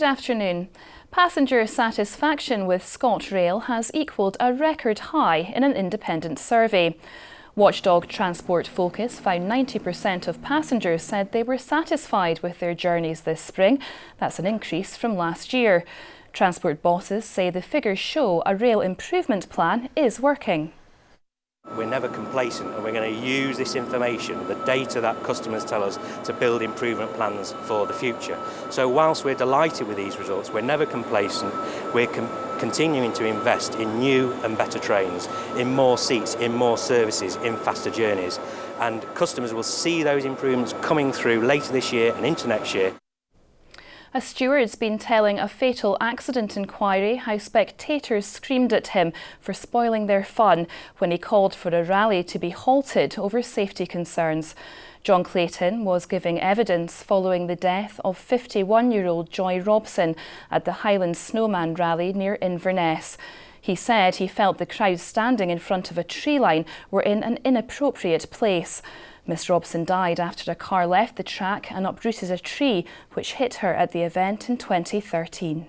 Good afternoon. Passenger satisfaction with ScotRail has equalled a record high in an independent survey. Watchdog Transport Focus found 90% of passengers said they were satisfied with their journeys this spring. That's an increase from last year. Transport bosses say the figures show a rail improvement plan is working. We're never complacent, and we're going to use this information, the data that customers tell us, to build improvement plans for the future. So whilst we're delighted with these results, we're never complacent. We're continuing to invest in new and better trains, in more seats, in more services, in faster journeys. And customers will see those improvements coming through later this year and into next year. A steward's been telling a fatal accident inquiry how spectators screamed at him for spoiling their fun when he called for a rally to be halted over safety concerns. John Clayton was giving evidence following the death of 51-year-old Joy Robson at the Highland Snowman rally near Inverness. He said he felt the crowd standing in front of a tree line were in an inappropriate place. Miss Robson died after a car left the track and uprooted a tree which hit her at the event in 2013.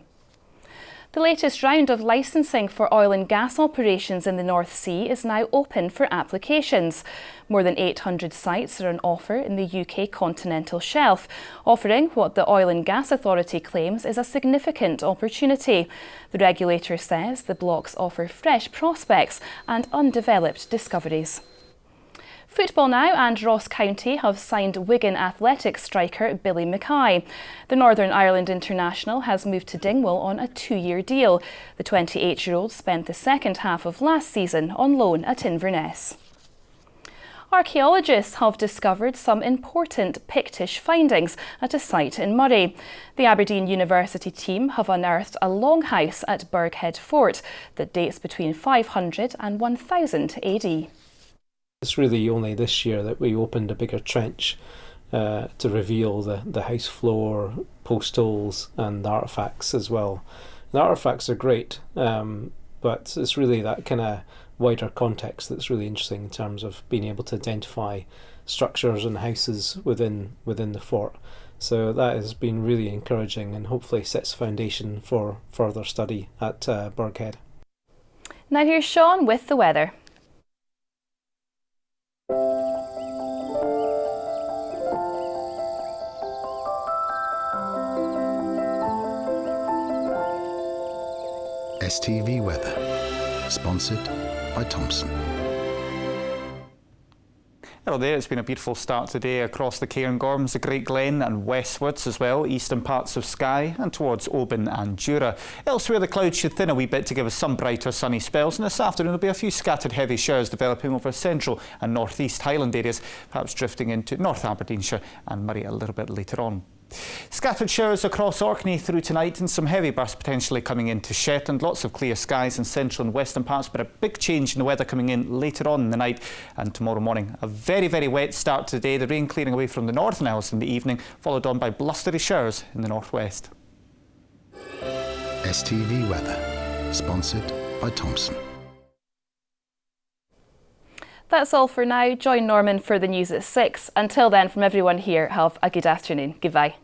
The latest round of licensing for oil and gas operations in the North Sea is now open for applications. More than 800 sites are on offer in the UK continental shelf, offering what the Oil and Gas Authority claims is a significant opportunity. The regulator says the blocks offer fresh prospects and undeveloped discoveries. Football now, and Ross County have signed Wigan Athletics striker Billy Mackay. The Northern Ireland international has moved to Dingwall on a 2-year deal. The 28-year-old spent the second half of last season on loan at Inverness. Archaeologists have discovered some important Pictish findings at a site in Moray. The Aberdeen University team have unearthed a longhouse at Burghead Fort that dates between 500 and 1000 AD. It's really only this year that we opened a bigger trench to reveal the house floor, post holes and artefacts as well. The artefacts are great, but it's really that kind of wider context that's really interesting in terms of being able to identify structures and houses within the fort. So that has been really encouraging and hopefully sets a foundation for further study at Burghead. Now here's Sean with the weather. STV Weather, sponsored by Thompson. Hello there, it's been a beautiful start today across the Cairngorms, the Great Glen and westwards as well, eastern parts of Skye and towards Oban and Jura. Elsewhere the clouds should thin a wee bit to give us some brighter sunny spells, and this afternoon there'll be a few scattered heavy showers developing over central and northeast Highland areas, perhaps drifting into North Aberdeenshire and Murray a little bit later on. Scattered showers across Orkney through tonight and some heavy bursts potentially coming into Shetland. Lots of clear skies in central and western parts, but a big change in the weather coming in later on in the night and tomorrow morning. A very, very wet start today. The rain clearing away from the Northern Isles in the evening, followed on by blustery showers in the northwest. STV Weather, sponsored by Thompson. That's all for now. Join Norman for the news at 6. Until then, from everyone here, have a good afternoon. Goodbye.